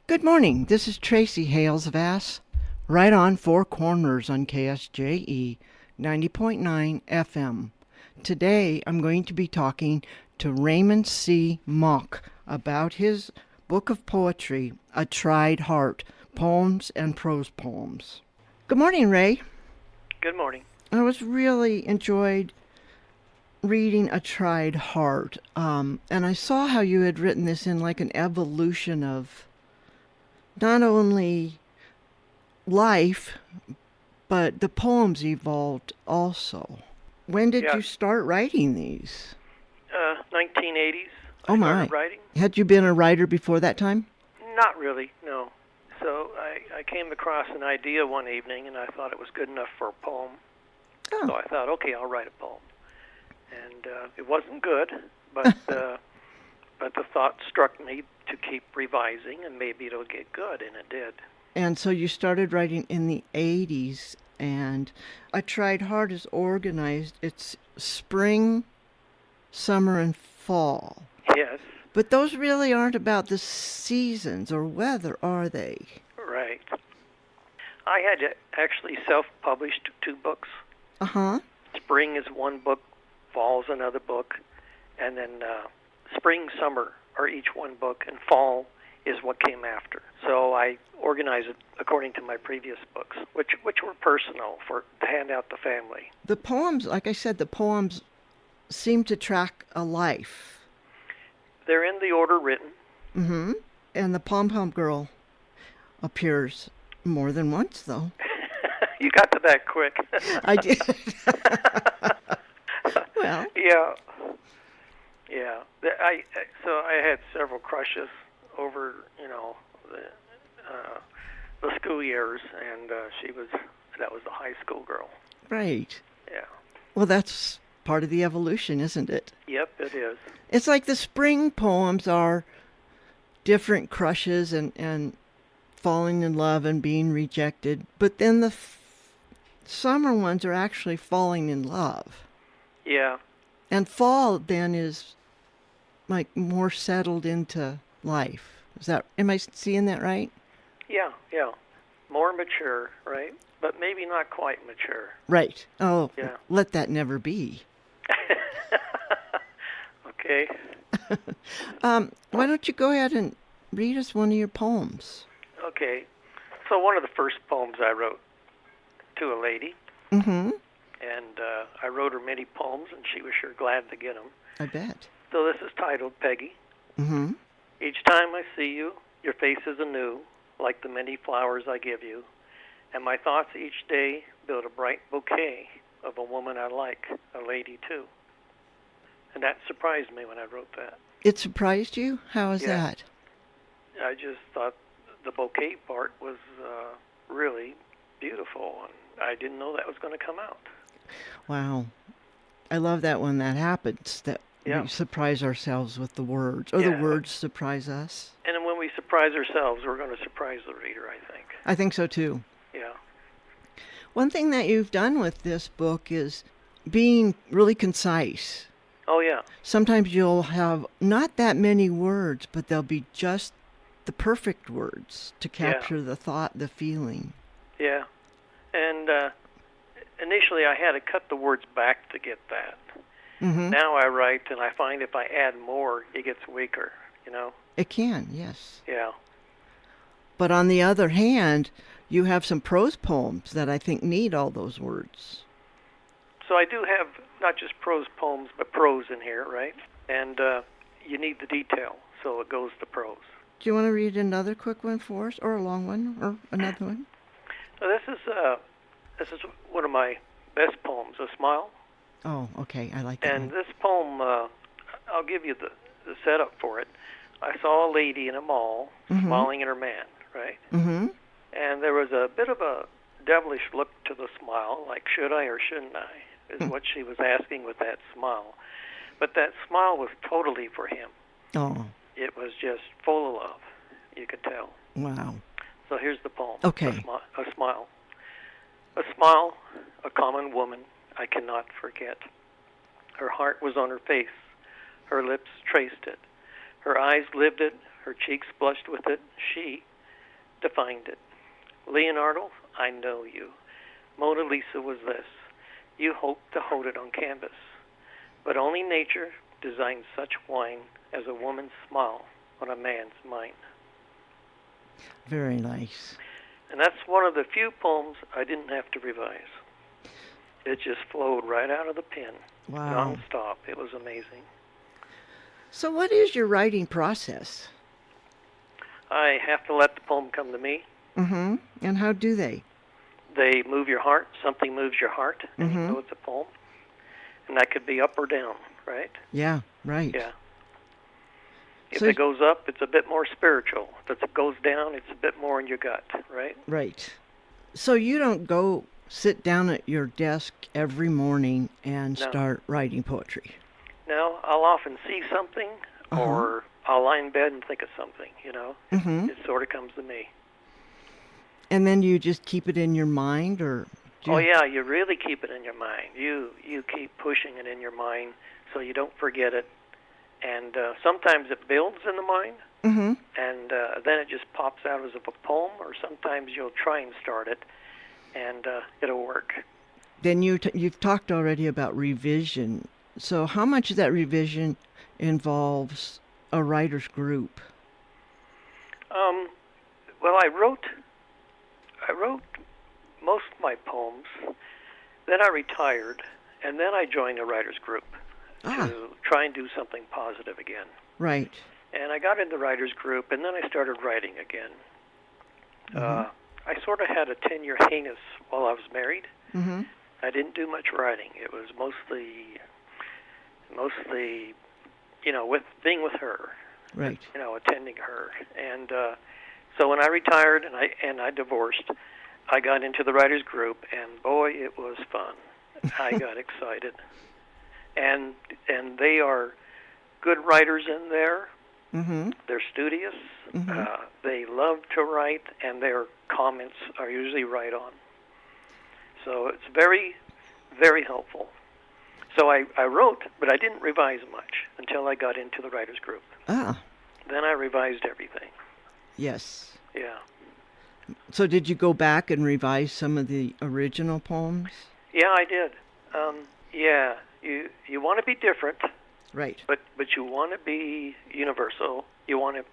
Good morning. This is Tracy Hales-Vass, right on Four Corners on KSJE 90.9 FM. Today I'm going to be talking to Raymond Mock about his book of poetry, A Tried Heart, Poems and Prose Poems. Good morning, Ray. Good morning. I was really enjoyed reading A Tried Heart, and I saw how you had written this in like an evolution of not only life, but the poems evolved also. When did Yeah, you start writing these? 1980s. Oh I my. started writing. Had you been a writer before that time? Not really, no. So I came across an idea one evening, and I thought it was good enough for a poem. So Oh, I thought, okay, I'll write a poem. And it wasn't good, but but the thought struck me to keep revising, and maybe it'll get good, and it did. and so you started writing in the 80s, and I Tried Hard is organized. It's spring, summer, and fall. Yes, But those really aren't about the seasons or weather, are they? right. I had actually self-published two books. Uh-huh. Spring is one book, fall's another book, and then spring, summer are each one book, and fall is what came after. So I organized it according to my previous books, which were personal to hand out to family. The poems, like I said, the poems seem to track a life. They're in the order written. Mm-hmm. And the Pom Pom Girl appears more than once, though. You got to that quick. I did. Well, Yeah, yeah. So I had several crushes over, the school years, and that was the high school girl. right. Yeah. Well, that's part of the evolution, isn't it? Yep, it is. It's like the spring poems are different crushes and falling in love and being rejected, but then the summer ones are actually falling in love. Yeah, And fall then is like more settled into life. Am I seeing that right? yeah. More mature, right? But maybe not quite mature. Right. Oh, Yeah. let that never be. Okay. Why don't you go ahead and read us one of your poems? Okay. So one of the first poems I wrote to a lady, Mm-hmm. and I wrote her many poems, and she was sure glad to get them. I bet. So this is titled Peggy. Mm-hmm. Each time I see you, your face is anew, like the many flowers I give you, and my thoughts each day build a bright bouquet of a woman I like, a lady too. And that surprised me when I wrote that. It surprised you? How is Yeah. that? I just thought the bouquet part was really beautiful, and I didn't know that was going to come out. Wow. I love that when that happens, that Yeah. we surprise ourselves with the words, or the Yeah. words surprise us. And then when we surprise ourselves, we're going to surprise the reader, I think. I think so too. Yeah. One thing that you've done with this book is being really concise. Oh, yeah. Sometimes you'll have not that many words, but they'll be just the perfect words to capture the thought, the feeling. Yeah. And initially I had to cut the words back to get that. Mm-hmm. Now I write, and I find if I add more, it gets weaker, It can, yes. Yeah. But on the other hand, you have some prose poems that I think need all those words. So I do have not just prose poems, but prose in here, right? And you need the detail, so it goes to prose. Do you want to read another quick one for us, or a long one, or another one? So this is one of my best poems, A Smile. Oh, okay, I like that And one. this poem, I'll give you the setup for it. I saw a lady in a mall smiling at her man, right? Mm-hmm. And there was a bit of a devilish look to the smile, like should I or shouldn't I, is what she was asking with that smile. But that smile was totally for him. Oh, It was just full of love, you could tell. wow. So here's the poem. Okay. A smile. A smile, a common woman I cannot forget. Her heart was on her face. Her lips traced it. Her eyes lived it. Her cheeks blushed with it. She, defined it. Leonardo, I know you. Mona Lisa was this. You hoped to hold it on canvas. But only nature designs such wine as a woman's smile on a man's mind. Very nice. And that's one of the few poems I didn't have to revise. It just flowed right out of the pen, Wow. nonstop. It was amazing. So what is your writing process? I have to let the poem come to me. Mm-hmm. And how do they? They move your heart. Something moves your heart, and you know it's a poem. And that could be up or down, right? Yeah, right. Yeah. If So- it goes up, it's a bit more spiritual. If it goes down, it's a bit more in your gut, right? Right. So you don't go sit down at your desk every morning and No. start writing poetry. No, I'll often see something, or I'll lie in bed and think of something, you know? Mm-hmm. It sort of comes to me. And then you just keep it in your mind, or do you... Oh, yeah, you really keep it in your mind. You keep pushing it in your mind so you don't forget it. And sometimes it builds in the mind, Mm-hmm. and then it just pops out as a poem, or sometimes you'll try and start it, and it'll work. Then you've talked already about revision. So how much of that revision involves a writer's group? Well, I wrote most of my poems, then I retired, and then I joined a writer's group to try and do something positive again. Right. And I got in the writer's group, and then I started writing again. I sort of had a 10-year hiatus while I was married. Mm-hmm. I didn't do much writing. It was mostly, with being with her, Right. attending her. And so when I retired and I divorced, I got into the writers group, and boy, it was fun. I got excited. And they are good writers in there. Mm-hmm. They're studious. Mm-hmm. They love to write, and their comments are usually right on. So it's very, very helpful. So I wrote, but I didn't revise much until I got into the writers group. Ah, Then I revised everything. yes. Yeah. So did you go back and revise some of the original poems? Yeah, I did. Yeah, you want to be different, Right. but you want to be universal. You want to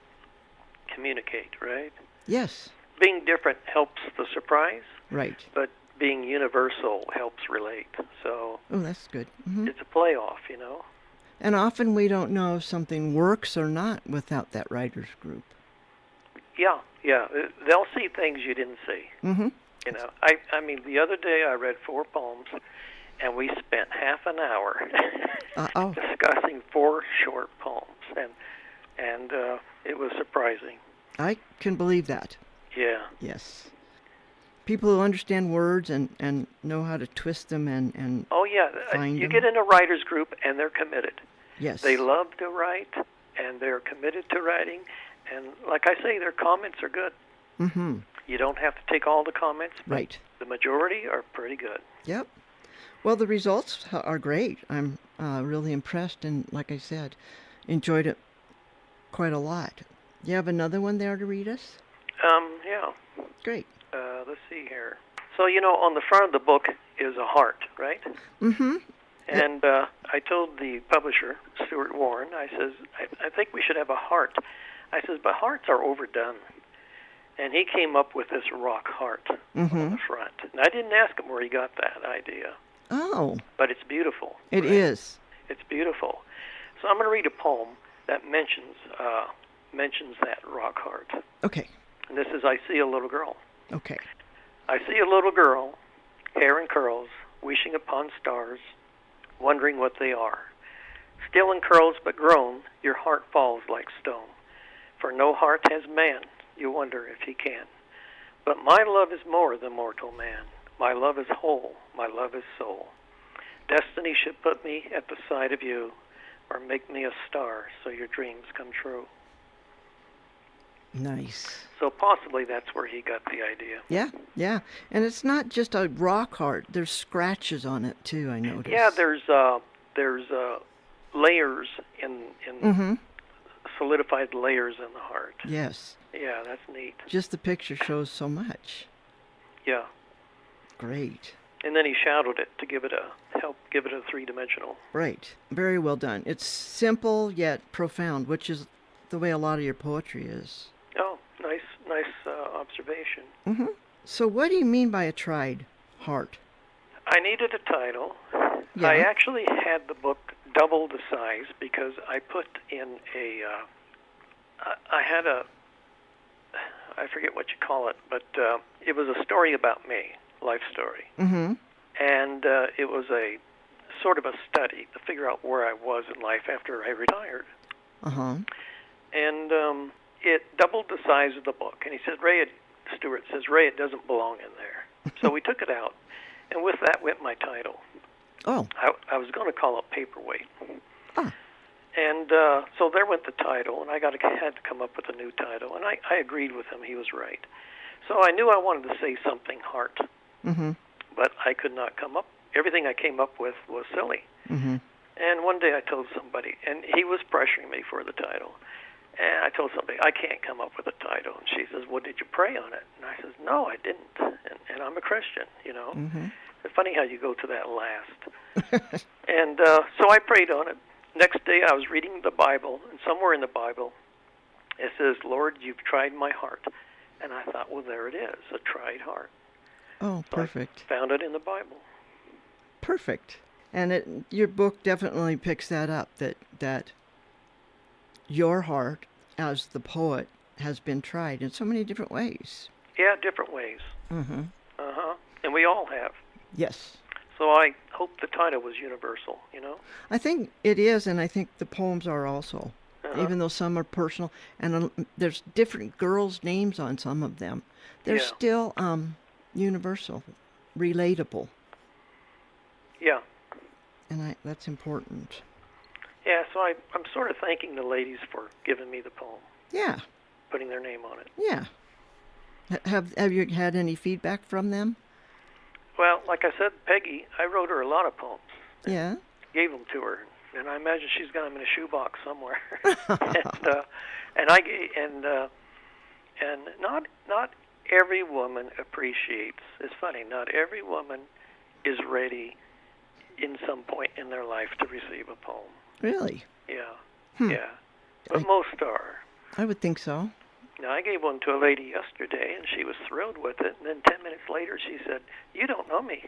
communicate, right? Yes. Being different helps the surprise, Right. but being universal helps relate. So Oh, that's good. Mm-hmm. it's a playoff, you know? And often we don't know if something works or not without that writer's group. Yeah. They'll see things you didn't see. Mm-hmm. You know, I mean, the other day I read 4 poems, and we spent half an hour discussing 4 short poems, and it was surprising. I can believe that. Yeah. Yes. People who understand words and know how to twist them and Oh, yeah. find You them. get in a writer's group, and they're committed. Yes. They love to write, and they're committed to writing. And like I say, their comments are good. Mm-hmm. You don't have to take all the comments, but Right. the majority are pretty good. Yep. Well, the results are great. I'm really impressed, and like I said, enjoyed it quite a lot. You have another one there to read us? Yeah. Great. Let's see here. So, on the front of the book is a heart, right? Mm-hmm. And I told the publisher, Stuart Warren, I says, I think we should have a heart. I says, but hearts are overdone. And he came up with this rock heart on the front. And I didn't ask him where he got that idea. Oh, But it's beautiful. it is. It's beautiful. So I'm going to read a poem that mentions that rock heart. Okay. And this is I See a Little Girl. Okay. I see a little girl, hair in curls, wishing upon stars, wondering what they are. Still in curls but grown, your heart falls like stone. For no heart has man, you wonder if he can. But my love is more than mortal man. My love is whole, my love is soul. Destiny should put me at the side of you, or make me a star so your dreams come true. Nice. So possibly that's where he got the idea. Yeah. And it's not just a rock heart. There's scratches on it too, I noticed. Yeah, there's layers in solidified layers in the heart. Yes. Yeah, that's neat. Just the picture shows so much. Yeah. Great. And then he shadowed it to help give it a three-dimensional. Right. Very well done. It's simple yet profound, which is the way a lot of your poetry is. Oh, nice observation. Mm-hmm. So what do you mean by a tried heart? I needed a title. Yeah. I actually had the book double the size because I put in I forget what you call it, but it was a story about me, life story. Mm-hmm. And it was a sort of a study to figure out where I was in life after I retired. Uh-huh. And it doubled the size of the book. And he said, Stewart says, Ray, it doesn't belong in there. So we took it out. And with that went my title. Oh. I was going to call it Paperweight. Ah. And so there went the title, and I had to come up with a new title. And I agreed with him. He was right. So I knew I wanted to say something heart. Mm-hmm. But I could not come up. Everything I came up with was silly. Mm-hmm. And one day I told somebody, and he was pressuring me for the title. And I told somebody, I can't come up with a title. And she says, well, did you pray on it? And I says, no, I didn't. And I'm a Christian, you know. Mm-hmm. It's funny how you go to that last. And so I prayed on it. Next day I was reading the Bible, and somewhere in the Bible it says, Lord, you've tried my heart. And I thought, well, there it is, a tried heart. Oh, So perfect. I found it in the Bible. Perfect. And your book definitely picks that up, that your heart as the poet has been tried in so many different ways. Yeah, different ways. Mm-hmm. Uh-huh. And we all have. Yes. So I hope the title was universal, you know? I think it is, and I think the poems are also, Uh-huh. even though some are personal, and there's different girls' names on some of them. They're Yeah. still universal, relatable, Yeah. and that's important. Yeah, so I'm sort of thanking the ladies for giving me the poem, Yeah, putting their name on it. yeah. Have you had any feedback from them? Well, like I said, Peggy, I wrote her a lot of poems. Yeah. Gave them to her, and I imagine she's got them in a shoebox somewhere. and not every woman appreciates. It's funny. Not every woman is ready in some point in their life to receive a poem. Really? Yeah. Hmm. Yeah. But most are. I would think so. Now, I gave one to a lady yesterday, and she was thrilled with it. And then 10 minutes later, she said, "You don't know me."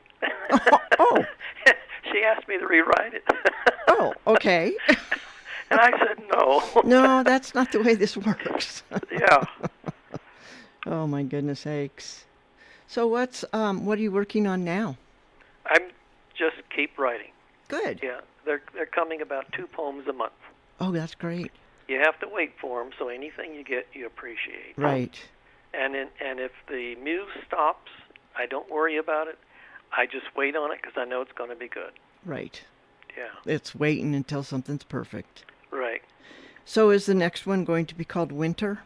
Oh. She asked me to rewrite it. Oh, okay. And I said, no. No, that's not the way this works. Yeah. Oh, my goodness sakes. So what are you working on now? I'm just keep writing. Good. Yeah. They're coming about 2 poems a month. Oh, that's great. You have to wait for them, so anything you get, you appreciate. Right. And if the muse stops, I don't worry about it. I just wait on it because I know it's going to be good. Right. Yeah. It's waiting until something's perfect. Right. So is the next one going to be called Winter?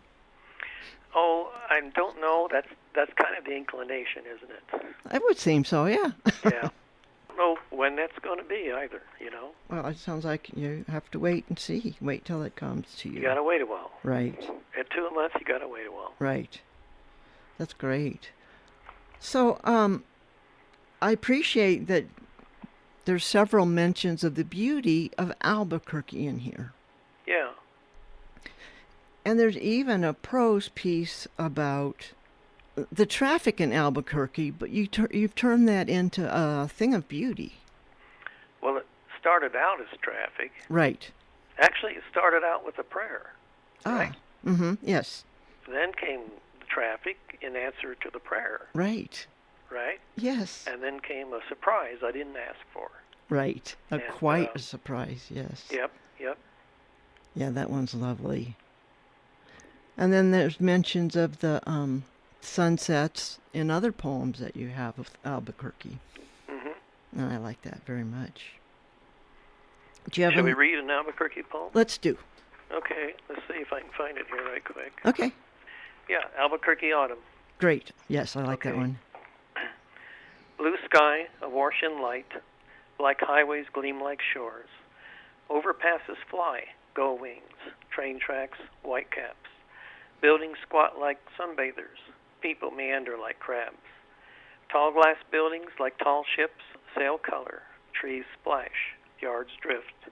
Oh, I don't know. That's kind of the inclination, isn't it? It would seem so, yeah. Yeah. I don't know when that's going to be either, you know? Well, it sounds like you have to wait and see. Wait till it comes to you. You got to wait a while. Right. At 2 a month, you got to wait a while. Right. That's great. So, I appreciate that there's several mentions of the beauty of Albuquerque in here. Yeah. And there's even a prose piece about the traffic in Albuquerque, but you've turned that into a thing of beauty. Well, it started out as traffic. Right. Actually, it started out with a prayer. Right? Mm-hmm. Yes. Then came the traffic in answer to the prayer. Right. Right? Yes. And then came a surprise I didn't ask for. Right. And, Quite a surprise, yes. Yep. Yeah, that one's lovely. And then there's mentions of the sunsets in other poems that you have of Albuquerque. Mm-hmm. And I like that very much. Do you have Shall we read an Albuquerque poem? Let's do. Okay, let's see if I can find it here right quick. Okay. Yeah, Albuquerque Autumn. Great. Yes, I like that Okay. one. Blue sky, awash in light, black highways gleam like shores. Overpasses fly, go wings. train tracks, whitecaps. Buildings squat like sunbathers. People meander like crabs. Tall glass buildings like tall ships sail color. Trees splash. Yards drift.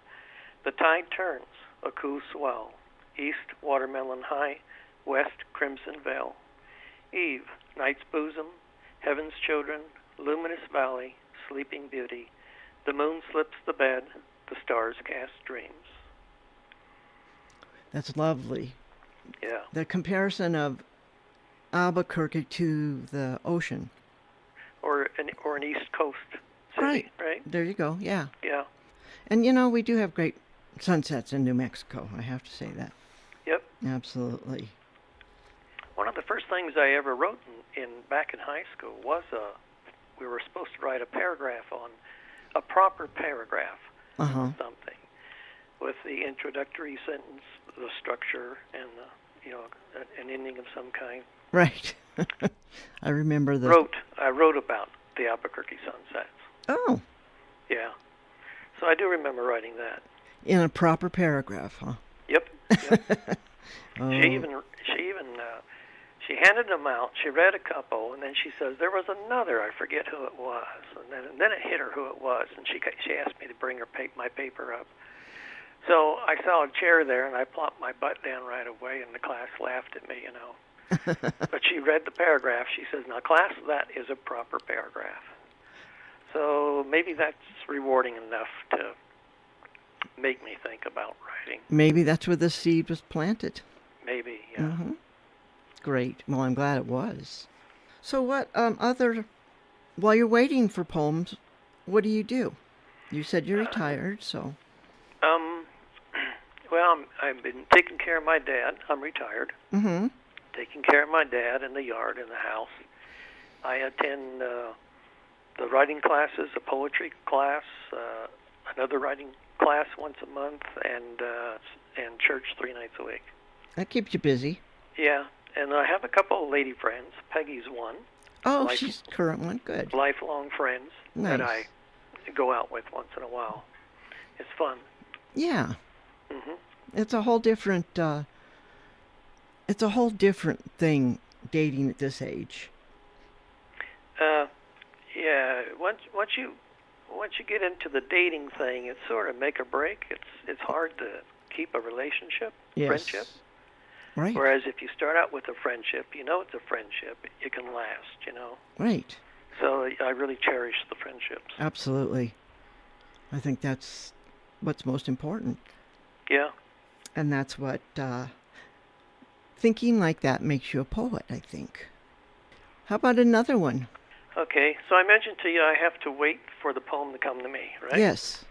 The tide turns, a cool swell. East, watermelon high. West, crimson veil. Eve, night's bosom. Heaven's children. Luminous valley. Sleeping beauty. The moon slips the bed. The stars cast dreams. That's lovely. Yeah. The comparison of Albuquerque to the ocean. Or an East Coast city, right? There you go, yeah. Yeah. And we do have great sunsets in New Mexico, I have to say that. Yep. Absolutely. One of the first things I ever wrote back in high school was we were supposed to write a paragraph on a proper paragraph on something, with the introductory sentence, the structure, and an ending of some kind. Right. I remember I wrote about the Albuquerque sunsets. Oh. Yeah. So I do remember writing that. In a proper paragraph, huh? Yep. Oh. She handed them out. She read a couple, and then she says there was another. I forget who it was, and then it hit her who it was, and she asked me to bring my paper up. So I saw a chair there, and I plopped my butt down right away, and the class laughed at me, But she read the paragraph. She says, "Now, class, that is a proper paragraph." So maybe that's rewarding enough to make me think about writing. Maybe that's where the seed was planted. Maybe, yeah. Mm-hmm. Great. Well, I'm glad it was. So what while you're waiting for poems, what do you do? You said you're retired, so. Well, I've been taking care of my dad. I'm retired. Mm-hmm. Taking care of my dad in the yard, in the house. I attend the writing classes, a poetry class, another writing class once a month, and church 3 nights a week. That keeps you busy. Yeah, and I have a couple of lady friends. Peggy's one. Oh, she's the current one. Good. Lifelong friends that I go out with once in a while. It's fun. Yeah. Mm-hmm. It's a whole different. It's a whole different thing dating at this age. Yeah. Once you get into the dating thing, it's sort of make or break. It's hard to keep a relationship, friendship. Right. Whereas if you start out with a friendship, it's a friendship. It can last, Right. So I really cherish the friendships. Absolutely. I think that's what's most important. Yeah. And that's what thinking like that makes you a poet, I think. How about another one? Okay, so I mentioned to you I have to wait for the poem to come to me, right? Yes.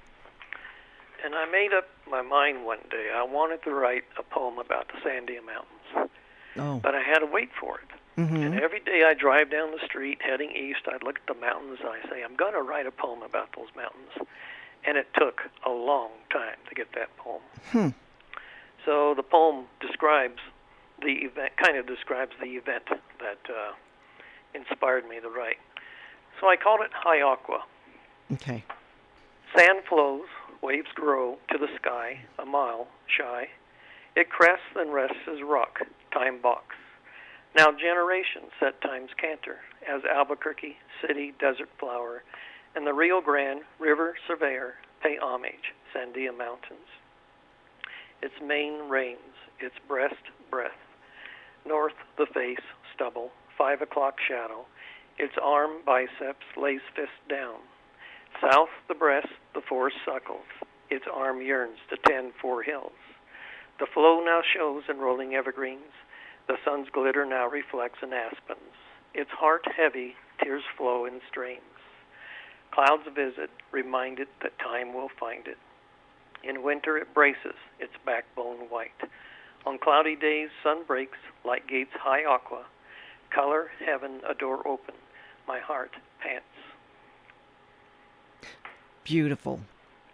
And I made up my mind one day. I wanted to write a poem about the Sandia Mountains. Oh. But I had to wait for it. Mm-hmm. And every day I drive down the street heading east, I'd look at the mountains and I say, I'm going to write a poem about those mountains. And it took a long time to get that poem. So the poem describes the event that inspired me to write. So I called it High Aqua. Okay. Sand flows, waves grow to the sky, a mile shy. It crests and rests as rock, time box. Now generations set time's canter, as Albuquerque, city, desert flower, and the Rio Grande River surveyor pay homage, Sandia Mountains. Its mane reigns, its breast breath. North the face, stubble, 5 o'clock shadow. Its arm, biceps, lays fist down. South the breast, the forest suckles. Its arm yearns to tend 4 hills. The flow now shows in rolling evergreens. The sun's glitter now reflects in aspens. Its heart heavy, tears flow in streams. Clouds visit, reminded that time will find it. In winter it braces, its backbone white. On cloudy days sun breaks, like gates high aqua. Color, heaven, a door open. My heart pants. Beautiful.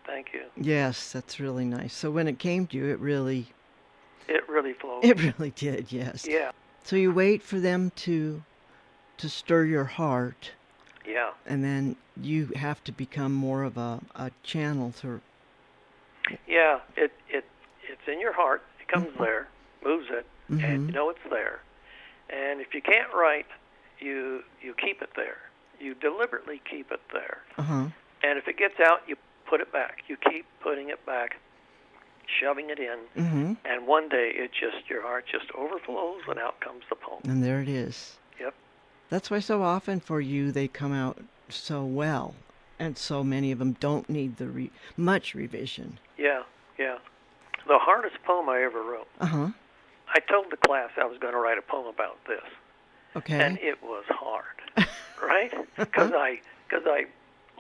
Thank you. Yes, that's really nice. So when it came to you, it really flowed. It really did, yes. Yeah. So you wait for them to stir your heart. Yeah. And then you have to become more of a channel to. Yeah, it's in your heart. It comes there, moves it, and you know it's there. And if you can't write, you keep it there. You deliberately keep it there. Uh-huh. And if it gets out, you put it back. You keep putting it back, shoving it in, and one day your heart just overflows, and out comes the poem. And there it is. Yep. That's why so often for you they come out so well, and so many of them don't need the much revision. Yeah. The hardest poem I ever wrote. Uh-huh. I told the class I was going to write a poem about this. Okay. And it was hard, right? Because I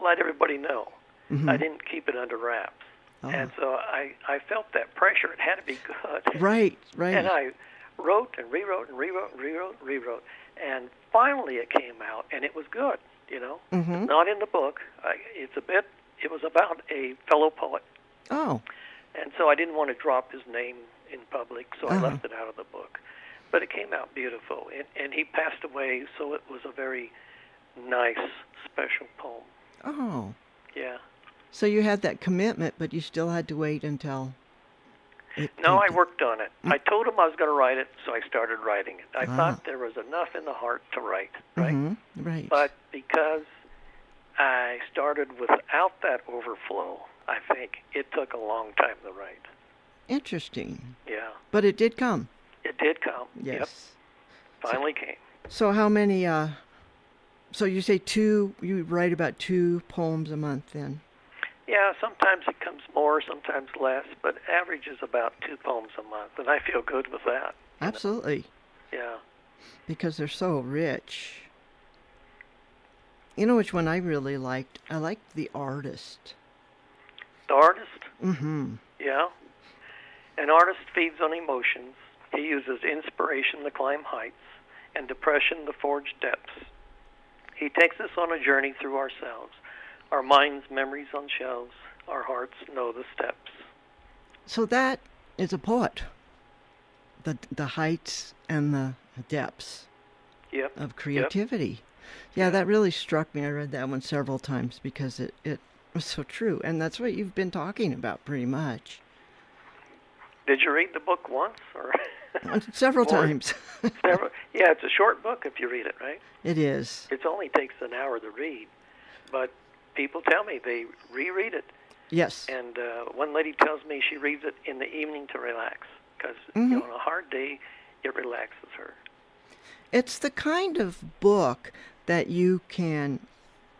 let everybody know. I didn't keep it under wraps. Oh. And so I felt that pressure. It had to be good. Right. And I wrote and rewrote and rewrote. And finally it came out, and it was good, you know. It's not in the book. It was about a fellow poet. Oh. And so I didn't want to drop his name in public, so I left it out of the book. But it came out beautiful. And he passed away, so it was a very nice, special poem. Oh. Yeah. So you had that commitment, but you still had to wait until No, I worked on it. I told him I was going to write it, so I started writing it. I thought there was enough in the heart to write, right? Right. But because I started without that overflow, I think it took a long time to write. Interesting. Yeah. But it did come. It did come. Yes. Yep. Finally came. So how many, so you say you write about 2 poems a month then? Yeah, sometimes it comes more, sometimes less, but average is about 2 poems a month, and I feel good with that. Absolutely. Yeah. Because they're so rich. You know which one I really liked? I liked The Artist. The Artist? Mm-hmm. Yeah. An artist feeds on emotions. He uses inspiration to climb heights and depression to forge depths. He takes us on a journey through ourselves. Our minds, memories on shelves. Our hearts know the steps. So that is a poet. The heights and the depths of creativity. Yeah, that really struck me. I read that one several times because it was so true. And that's what you've been talking about pretty much. Did you read the book once? Or several times. Yeah, it's a short book if you read it, right? It is. It only takes an hour to read. But people tell me they reread it. Yes. And one lady tells me she reads it in the evening to relax because on a hard day, it relaxes her. It's the kind of book that you can,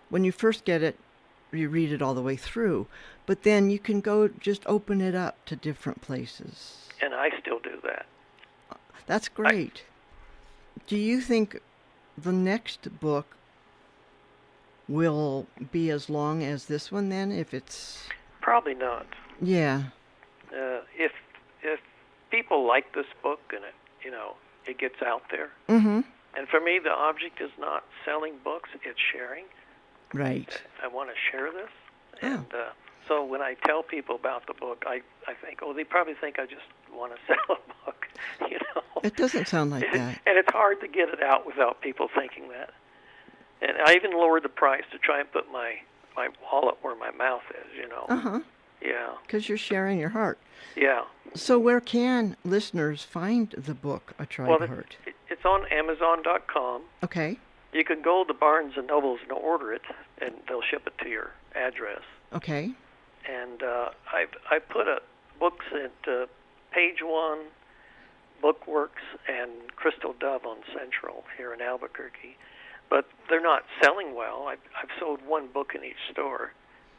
when you first get it, you read it all the way through, but then you can go just open it up to different places. And I still do that. That's great. Do you think the next book will be as long as this one then, if it's... Probably not. Yeah. If people like this book and it gets out there. Mm-hmm. And for me, the object is not selling books; it's sharing. Right. I want to share this, and so when I tell people about the book, I think, they probably think I just want to sell a book. It doesn't sound like that. And it's hard to get it out without people thinking that. And I even lowered the price to try and put my wallet where my mouth is. Uh-huh. Yeah. Because you're sharing your heart. Yeah. So where can listeners find the book, A Try to Hurt? It's on Amazon.com. Okay. You can go to Barnes & Nobles and order it, and they'll ship it to your address. Okay. And I put books at Page One, Bookworks, and Crystal Dove on Central here in Albuquerque. But they're not selling well. I've sold 1 book in each store,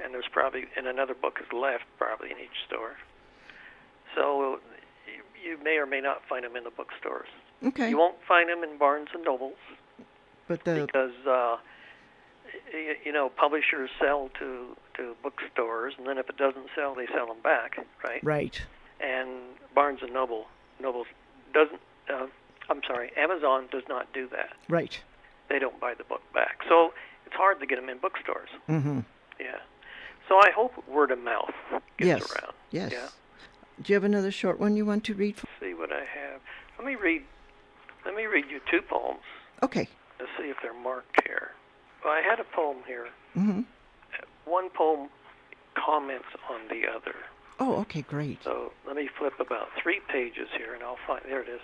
and another book is left probably in each store. So you may or may not find them in the bookstores. Okay. You won't find them in Barnes & Nobles because publishers sell to bookstores, and then if it doesn't sell, they sell them back, right? Right. And Barnes & Nobles doesn't. Amazon does not do that. Right. They don't buy the book back, so it's hard to get them in bookstores. Mm-hmm. Yeah. So I hope word of mouth gets around. Yes. Yeah. Do you have another short one you want to read? Let's see what I have. Let me read you 2 poems. Okay. Let's see if they're marked here. Well, I had a poem here. Mm-hmm. One poem comments on the other. Oh, okay, great. So let me flip about 3 pages here, and I'll find. There it is.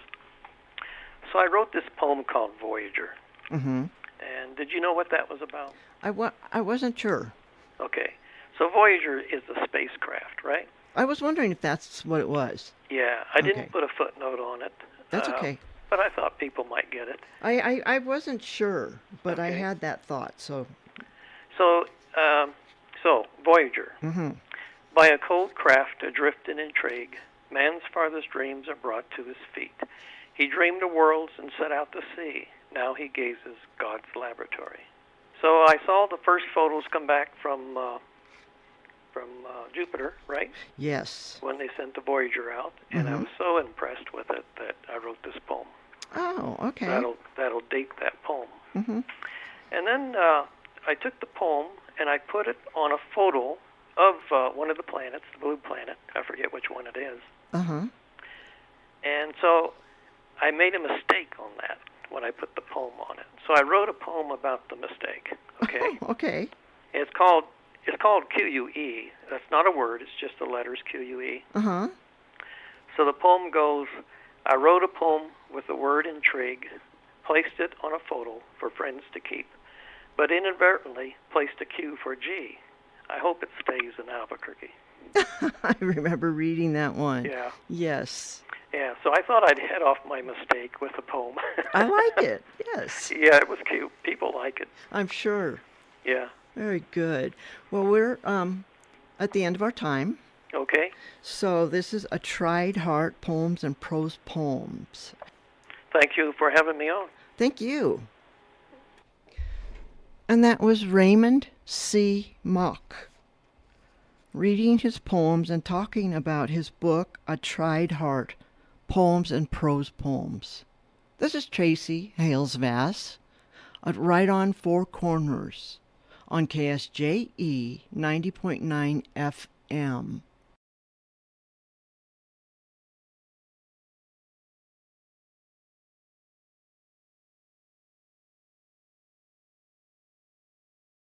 So I wrote this poem called Voyager. Mm-hmm. And did you know what that was about? I wasn't sure. Okay. So Voyager is a spacecraft, right? I was wondering if that's what it was. Yeah. I Okay. didn't put a footnote on it. That's okay. But I thought people might get it. I wasn't sure, but I Okay. had that thought, so. So, Voyager. Mm-hmm. By a cold craft adrift in intrigue, man's farthest dreams are brought to his feet. He dreamed of worlds and set out to see. Now he gazes God's laboratory. So I saw the first photos come back from Jupiter, right? Yes. When they sent the Voyager out, and I was so impressed with it that I wrote this poem. Oh, okay. That'll date that poem. Mm-hmm. And then I took the poem and I put it on a photo of one of the planets, the blue planet. I forget which one it is. Uh-huh. And so I made a mistake on that when I put the poem on it. So I wrote a poem about the mistake. Okay. Okay. It's called QUE. That's not a word. It's just the letters QUE. Uh-huh. So the poem goes, I wrote a poem with the word intrigue, placed it on a photo for friends to keep, but inadvertently placed a Q for G. I hope it stays in Albuquerque. I remember reading that one. Yeah. Yes. Yeah, so I thought I'd head off my mistake with the poem. I like it. Yes. Yeah, it was cute. People like it. I'm sure. Yeah. Very good. Well, we're at the end of our time. Okay. So this is A Tried Heart, Poems and Prose Poems. Thank you for having me on. Thank you. And that was Raymond C. Mock, reading his poems and talking about his book, A Tried Heart, Poems and Prose Poems. This is Tracy Hales-Vass at Right on Four Corners on KSJE 90.9 FM.